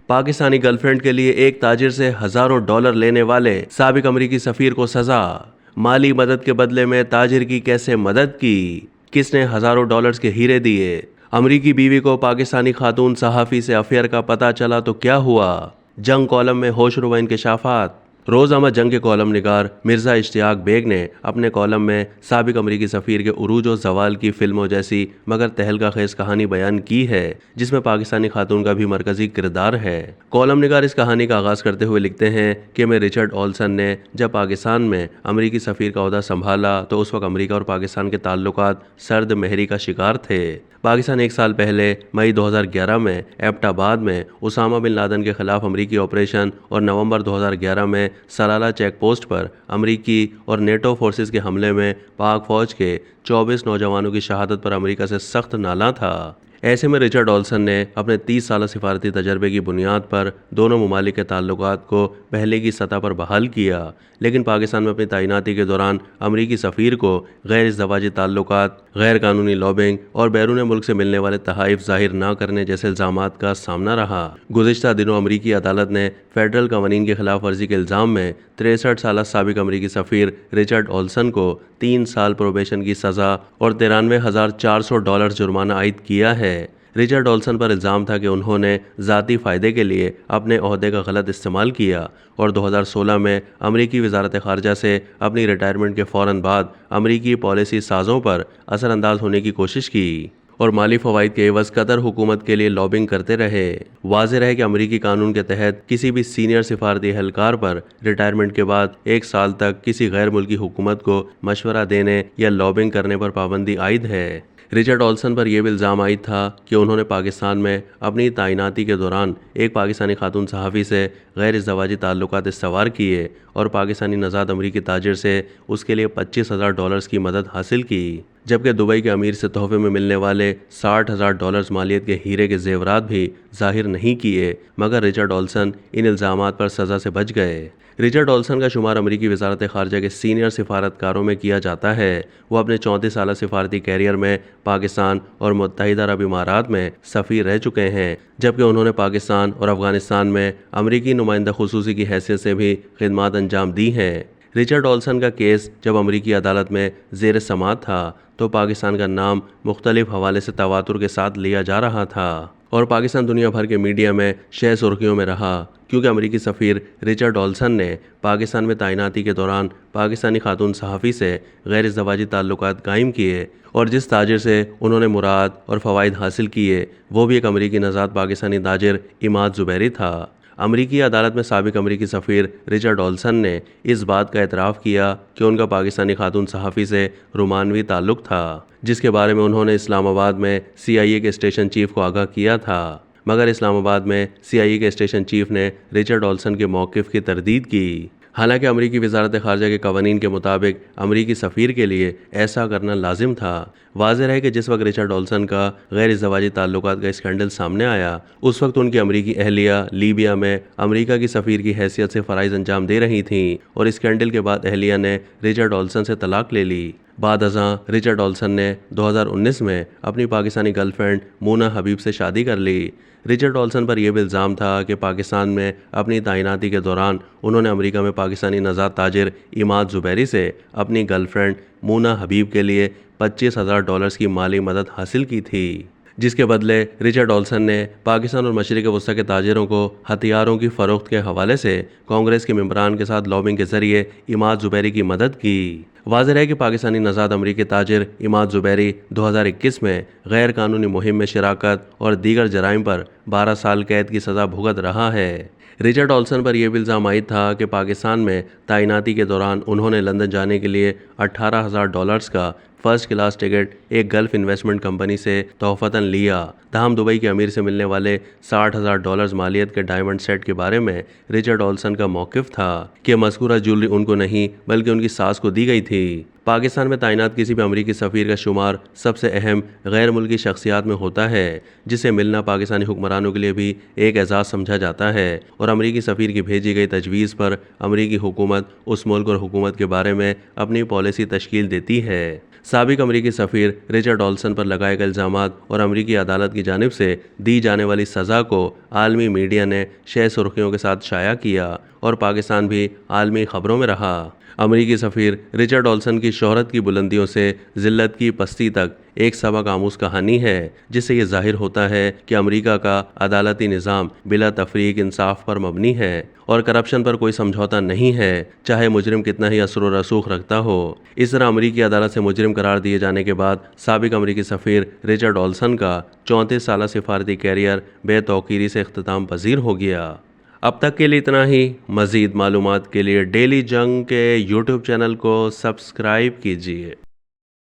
Pakistani girlfriend के लिए एक ताजिर से हजारों डॉलर लेने वाले साबिक अमरीकी सफीर को सजा। माली मदद के बदले में ताजिर की कैसे मदद की, किसने हजारों डॉलर्स के हीरे दिए। अमरीकी बीवी को पाकिस्तानी खातून सहाफ़ी से अफेयर का पता चला तो क्या हुआ। जंग कॉलम में होशरुबा इंकशाफात। रोज़ाना जंग के कॉलम निगार मिर्ज़ा इश्तियाक बेग ने अपने कॉलम में साबिक अमरीकी सफ़ीर के उरूज और जवाल की फिल्मों जैसी मगर तहलका खेज कहानी बयान की है, जिसमें पाकिस्तानी खातून का भी मरकजी किरदार है। कॉलम निगार इस कहानी का आगाज़ करते हुए लिखते हैं कि मैं रिचर्ड ओल्सन ने जब पाकिस्तान में अमरीकी सफ़ीर का ओहदा संभाला तो उस वक्त अमरीका और पाकिस्तान के ताल्लुकात सर्द महरी का शिकार थे। पाकिस्तान एक साल पहले मई 2011 में एबटाबाद में उसामा बिन लादेन के खिलाफ अमरीकी ऑपरेशन और नवंबर 2011 में सलाला चेक पोस्ट पर अमरीकी और नेटो फोर्सेस के हमले में पाक फौज के 24 नौजवानों की शहादत पर अमरीका से सख्त नाला था। ऐसे में रिचर्ड ओल्सन ने अपने 30 साल सिफारती तजर्बे की बुनियाद पर दोनों ममालिक के ताल्लुकात को पहले की सतह पर बहाल किया, लेकिन पाकिस्तान में अपनी तैनाती के दौरान अमरीकी सफ़ीर को गैर इज़्दवाजी ताल्लुकात, गैर कानूनी लॉबिंग और बैरून मुल्क से मिलने वाले तहाइफ ज़ाहिर न करने जैसे इल्ज़ामात का सामना रहा। गुज़िश्ता दिनों अमरीकी अदालत ने फेडरल कवानीन की खिलाफ वर्जी के इल्ज़ाम में 63 साल साबिक अमरीकी सफ़ीर रिचर्ड ओल्सन को 3 साल प्रोबेशन की सज़ा और $93,400 जुर्माना आयद किया है। रिचर्ड ओल्सन पर इल्ज़ाम था कि उन्होंने ज़ाती फ़ायदे के लिए अपने ओहदे का गलत इस्तेमाल किया और 2016 में अमरीकी वज़ारत ख़ारजा से अपनी रिटायरमेंट के फ़ौरन बाद अमरीकी पॉलिसी साज़ों पर असरअंदाज होने की कोशिश की और माली फ़वाइद के एवज़ कतर हुकूमत के लिए लॉबिंग करते रहे। वाज़ेह रहे कि अमरीकी कानून के तहत किसी भी सीनियर सिफारती एहलकार पर रिटायरमेंट के बाद 1 साल तक किसी गैर मुल्की हुकूमत को मशवरा देने या लॉबिंग करने पर पाबंदी आयद है। रिचर्ड ओल्सन पर यह भी इल्ज़ाम आयद था कि उन्होंने पाकिस्तान में अपनी तैनाती के दौरान एक पाकिस्तानी खातून सहाफ़ी से गैर इज़्दवाजी ताल्लुकात इस्तवार किए और पाकिस्तानी नज़ाद अमरीकी ताजिर से उसके लिए $25,000 की मदद हासिल की, जबकि दुबई के अमीर से तोहफे में मिलने वाले $60,000 मालियत के हीरे के जेवरात भी जाहिर नहीं किए, मगर रिचर्ड ओल्सन इन इल्ज़ामात पर सज़ा से बच गए। रिचर्ड ओल्सन का शुमार अमरीकी वज़ारत ख़ारजा के सीनियर सिफारतकारों में किया जाता है। वो अपने 34 साल सिफारती कैरियर में पाकिस्तान और मुत्तहिदा अरब इमारात में सफ़ीर रह चुके हैं, जबकि उन्होंने पाकिस्तान और अफ़गानिस्तान में अमरीकी नुमाइंदा खुसूसी की हैसियत से भी खिदमात अंजाम दी हैं। रिचर्ड ओल्सन का केस जब अमरीकी अदालत में ज़ेर समाअत था तो पाकिस्तान का नाम मुख्तलिफ हवाले से तवातुर के साथ लिया जा रहा था और पाकिस्तान दुनिया भर के मीडिया में शह सुर्खियों में रहा, क्योंकि अमरीकी सफ़ीर रिचर्ड ओल्सन ने पाकिस्तान में तैनाती के दौरान पाकिस्तानी खातून सहाफ़ी से गैर इज़्दवाजी ताल्लुकात कायम किए और जिस ताजिर से उन्होंने मुराद और फ़वाइद हासिल किए वो भी एक अमरीकी नज़ाद पाकिस्तानी ताजिर इमाद ज़ुबैरी था। अमरीकी अदालत में साबिक अमरीकी सफ़ीर रिचर्ड ओल्सन ने इस बात का एतराफ़ किया कि उनका पाकिस्तानी खातून सहाफ़ी से रोमानवी ताल्लुक़ था, जिसके बारे में उन्होंने इस्लामाबाद में CIA के स्टेशन चीफ को आगाह किया था, मगर इस्लामाबाद में CIA के स्टेशन चीफ ने रिचर्ड ओल्सन के मौक़िफ़ की तरदीद की। हालांकि अमरीकी वज़ारत ख़ारजा के कवानीन के मुताबिक अमरीकी सफ़ीर के लिए ऐसा करना लाजिम था। वाज़ेह है कि जिस वक्त रिचर्ड ओल्सन का गैर इज़्दवाजी ताल्लुकात का स्कैंडल सामने आया उस वक्त उनकी अमरीकी अहलिया लीबिया में अमरीका की सफ़ीर की हैसियत से फ़राइज़ अंजाम दे रही थीं और स्कैंडल के बाद अहलिया ने रिचर्ड ओल्सन से तलाक ले ली। बाद अज़ां रिचर्ड ओल्सन ने 2019 में अपनी पाकिस्तानी गर्लफ्रेंड मूना हबीब से शादी कर ली। रिचर्ड ओल्सन पर यह भी इल्ज़ाम था कि पाकिस्तान में अपनी तैनाती के दौरान उन्होंने अमेरिका में पाकिस्तानी नज़ाद ताजिर इमाद ज़ुबैरी से अपनी गर्लफ्रेंड मूना हबीब के लिए $25,000 की माली मदद हासिल की थी, जिसके बदले रिचर्ड ओल्सन ने पाकिस्तान और मशरिक़ वस्ता के ताजिरों को हथियारों की फ़रोख्त के हवाले से कांग्रेस के मेंबरान के साथ लॉबिंग के ज़रिए इमाद ज़ुबैरी की मदद की। वाज़ेह है कि पाकिस्तानी नज़ाद अमरीकी ताजिर इमाद ज़ुबैरी 2021 में गैर कानूनी मुहिम में शिराकत और दीगर जराइम पर 12 साल कैद की सज़ा भुगत रहा है। रिचर्ड ओल्सन पर यह भी इल्ज़ाम आयद था कि पाकिस्तान में तैनाती के दौरान उन्होंने लंदन जाने के लिए $18,000 का फ़र्स्ट क्लास टिकट एक गल्फ़ इन्वेस्टमेंट कंपनी से तोहफ़तन लिया। तहम दुबई के अमीर से मिलने वाले $60,000 मालियत के डायमंड सेट के बारे में रिचर्ड ओल्सन का मौक़िफ़ था कि मज़कूरा ज्वेलरी उनको नहीं बल्कि उनकी सास को दी गई थी। पाकिस्तान में तैनात किसी भी अमरीकी सफ़ीर का शुमार सबसे अहम गैर मुल्की शख्सियात में होता है, जिसे मिलना पाकिस्तानी हुक्मरानों के लिए भी एक एजाज़ समझा जाता है और अमरीकी सफ़ीर की भेजी गई तजवीज़ पर अमरीकी हुकूमत उस मुल्क और हुकूमत के बारे में अपनी पॉलिसी तश्कील देती है। साबिक अमरीकी सफ़ीर रिचर्ड ऑल्सन पर लगाए गए इल्ज़ामात और अमरीकी अदालत की जानिब से दी जाने वाली सज़ा को आलमी मीडिया ने 6 सुर्खियों के साथ शाया किया और पाकिस्तान भी आलमी खबरों में रहा। अमरीकी सफ़ीर रिचर्ड ऑल्सन की शोहरत की बुलंदियों से ज़िल्लत की पस्ती तक एक सबक आमूज़ कहानी है, जिससे ये जाहिर होता है कि अमरीका का अदालती निज़ाम बिला तफरीक इंसाफ पर मबनी है और करप्शन पर कोई समझौता नहीं है, चाहे मुजरिम कितना ही असर व रसूख रखता हो। इस तरह अमरीकी अदालत से मुजरिम करार दिए जाने के बाद साबिक अमरीकी सफ़ीर रिचर्ड ऑल्सन का 34 साला सिफारती कैरियर बेतौकीरी से इख्तिताम पजीर हो गया। अब तक के लिए इतना ही। मज़ीद मालूमात के लिए डेली जंग के यूट्यूब चैनल को सब्सक्राइब कीजिए।